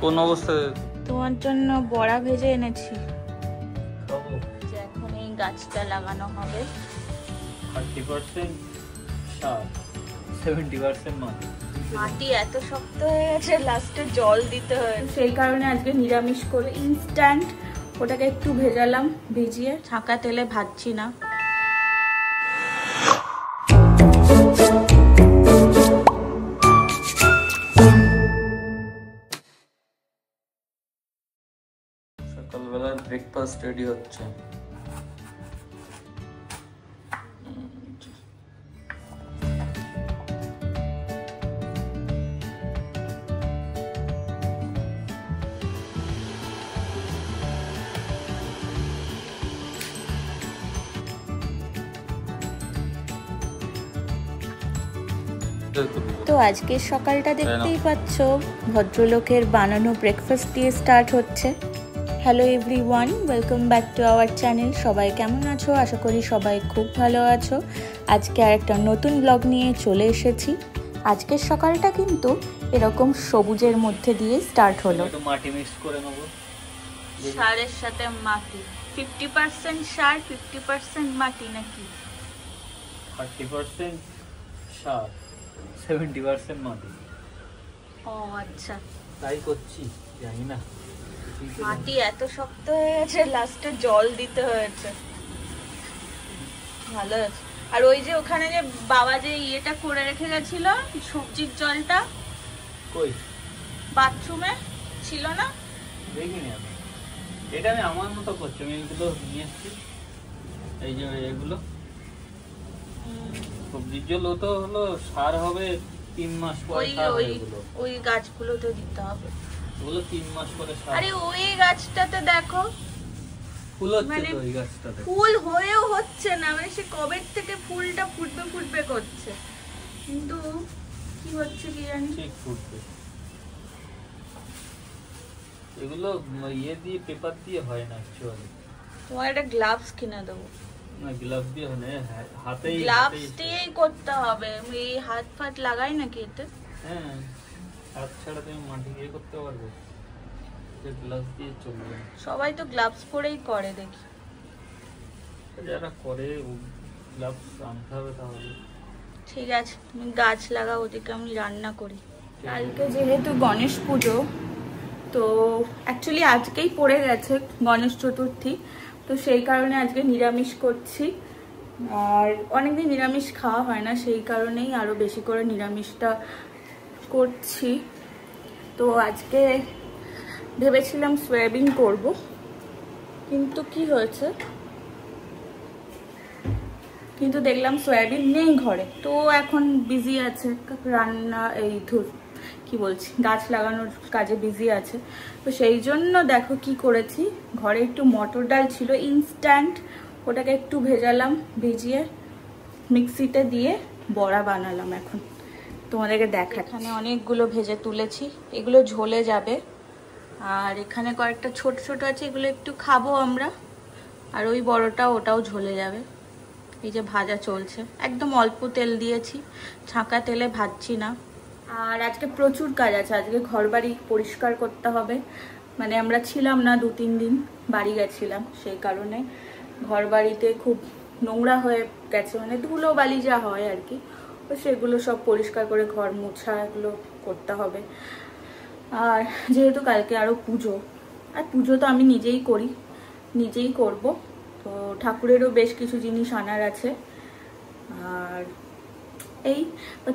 কোন অবস্থায়? তোমার জন্য বড়া ভেজে এনেছি। খাবো। এখন এই গাছটা লাগানো হবে। 30% সার, 70% মাটি। মাটি এত শক্ত হয়ে গেছে, লাস্টে জল দিতে হয়। সেই কারণে আজকে নিরামিষ করে ইনস্ট্যান্ট ওটাকে একটু ভেজালাম, ভিজিয়ে ছাঁকা তেলে ভাজছি না। সকালবেলার ব্রেকফাস্ট রেডি হচ্ছে। তো আজকের সকালটা দেখতেই পাচ্ছ, ভদ্রলোকের বানানো ব্রেকফাস্ট দিয়ে স্টার্ট হচ্ছে। Hello everyone, welcome back to our channel. সবাই কেমন আছো? আশা করি সবাই খুব ভালো আছো। আজকে আর একটা নতুন ব্লগ নিয়ে চলে এসেছি। আজকের সকালটা কিন্তু এরকম সবুজের মধ্যে দিয়ে স্টার্ট হলো। একটু মাটি মিক্স করে নেব। সারের সাথে মাটি 50% সার 50% মাটি নাকি? 30% সার, 70% মাটি। ও আচ্ছা, তাই করছি, জানি না। মাটি এত শক্ত হয়ে গেছে, লাস্টে জল দিতে হয়েছে। ভালো আছে। আর ওই যে ওখানে যে বাবা যে ইয়েটা করে রেখে গেছিল, সবজির জলটা কই? বাথরুমে ছিল না? দেখিনি আমি। এটা আমি আমার মতো করছি, আমি এগুলো নিয়ে এসেছি। এই যে এগুলো সবজির জল, ও তো হলো সার হবে 3 মাস পরে। সার হবে এগুলো, ওই গাছগুলোতে দিতে হবে। ওগুলো 3 মাস পরে সার। আরে ওই গাছটাতে দেখো ফুল হচ্ছে তো, ওই গাছটাতে ফুল হয়েও হচ্ছে না, মানে সে কবে থেকে ফুলটা ফুটবে ফুটবে করছে, কিন্তু কি হচ্ছে কি জানি। ঠিক ফুটবে। এগুলো ইয়ে দিয়ে, পেপার দিয়ে হয় না অ্যাকচুয়ালি। তোমার একটা গ্লাভস কিনে দেবো। না, গ্লাভস দিয়ে হয় না, হাতেই। গ্লাভস দিয়েই করতে হবে। এই হাত ফাত লাগাই নাকি এতে? হ্যাঁ, হাত ছাড়া তুমি মাটি দিয়ে করতে পারবে? গ্লাভস দিয়ে চলবে। সবাই তো গ্লাভস পরেই করে দেখি। যারা করে গ্লাভস আনতে হবে তাহলে। ঠিক আছে, তুমি গাছ লাগাও, ওদিকে আমি রান্না করি। কালকে যেহেতু গণেশ পুজো, তো অ্যাকচুয়ালি আজকেই পড়ে গেছে গণেশ চতুর্থী, তো সেই কারণে আজকে নিরামিষ করছি। আর অনেকদিন নিরামিষ খাওয়া হয় না, সেই কারণেই আরও বেশি করে নিরামিষটা করছি। তো আজকে ভেবেছিলাম সয়াবিন করব, কিন্তু কি হয়েছে, কিন্তু দেখলাম সয়াবিন নেই ঘরে। তো এখন বিজি আছে রান্না, এই কি বলছি, গাছ লাগানোর কাজে বিজি আছে। তো সেই জন্য দেখো কি করেছি, ঘরে একটু মটর ডাল ছিল ইনস্ট্যান্ট, ওটাকে একটু ভেজালাম, ভিজিয়ে মিক্সিতে দিয়ে বড়া বানালাম। এখন তোমাদেরকে দেখা, এখানে অনেকগুলো ভেজে তুলেছি, এগুলো ঝোলে যাবে। আর এখানে কয়েকটা ছোট ছোট আছে, এগুলো একটু খাবো আমরা। আর ওই বড়টা, ওটাও ঝোলে যাবে। এই যে ভাজা চলছে, একদম অল্প তেল দিয়েছি, ছাঁকা তেলে ভাজছি না। আর আজকে প্রচুর কাজ আছে। আজকে ঘর বাড়ি পরিষ্কার করতে হবে, মানে আমরা ছিলাম না 2-3 দিন, বাড়ি গেছিলাম, সেই কারণে ঘর বাড়িতে খুব নোংরা হয়ে গেছে, মানে ধুলো বালি যা হয় আর কি, তো সেগুলো সব পরিষ্কার করে ঘর মোছা এগুলো করতে হবে। আর যেহেতু কালকে আরও পুজো, আর পুজো তো আমি নিজেই করি, নিজেই করব, তো ঠাকুরেরও বেশ কিছু জিনিস আনার আছে। আর এই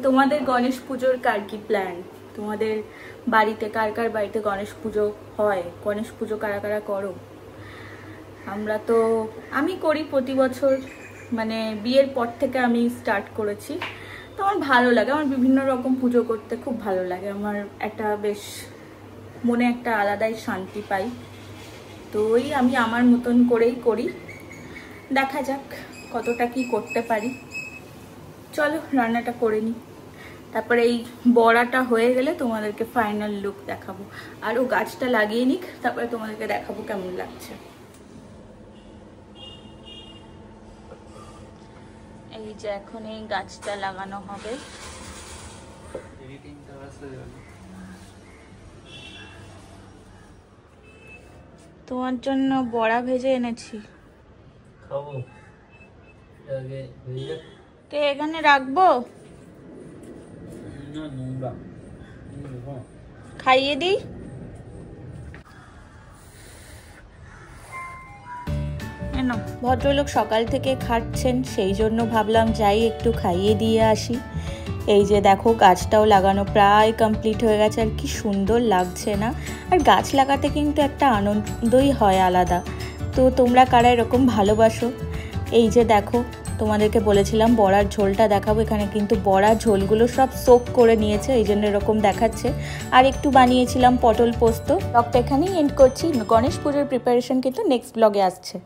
তোমাদের গণেশ পুজোর কার কি প্ল্যান? তোমাদের বাড়িতে কার কার বাড়িতে গণেশ পুজো হয়? গণেশ পুজো কারা কারা করো? আমি করি প্রতি বছর, মানে বিয়ের পর থেকে আমি স্টার্ট করেছি। তো আমার ভালো লাগে, আমার বিভিন্ন রকম পুজো করতে খুব ভালো লাগে। আমার একটা বেশ মনে একটা আলাদাই শান্তি পাই। তো ওই আমি আমার মতন করেই করি, দেখা যাক কতটা কি করতে পারি। চলো রান্নাটা করে নিই, তারপরে এই বড়াটা হয়ে গেলে তোমাদেরকে ফাইনাল লুক দেখাবো। আর ও গাছটা লাগিয়ে নিক, তারপরে তোমাদেরকে দেখাবো কেমন লাগছে। এই যে এখন এই গাছটা লাগানো হবে। তোমার জন্য বড়া ভেজে এনেছি। খাবো আগে ভেজে তো এখানে রাখবো, না নোংরা খাইয়ে দিই। ভদ্রলোক সকাল থেকে খাচ্ছেন, সেই জন্য ভাবলাম যাই একটু খাইয়ে দিয়ে আসি। এই যে দেখো গাছটাও লাগানো প্রায় কমপ্লিট হয়ে গেছে, আর কি সুন্দর লাগছে না। আর গাছ লাগাতে কিন্তু একটা আনন্দই হয় আলাদা। তো তোমরা কারা এরকম ভালোবাসো? এই যে দেখো, তোমাদেরকে বলেছিলাম বড়ার ঝোলটা দেখাবো, এখানে কিন্তু বড়ার ঝোলগুলো সব সোক করে নিয়েছে, এই জন্য এরকম দেখাচ্ছে। আর একটু বানিয়েছিলাম পটল পোস্ত। ব্লগটা এখানেই এন্ড করছি। গণেশ পুজোর প্রিপারেশন কিন্তু নেক্সট ব্লগে আসছে।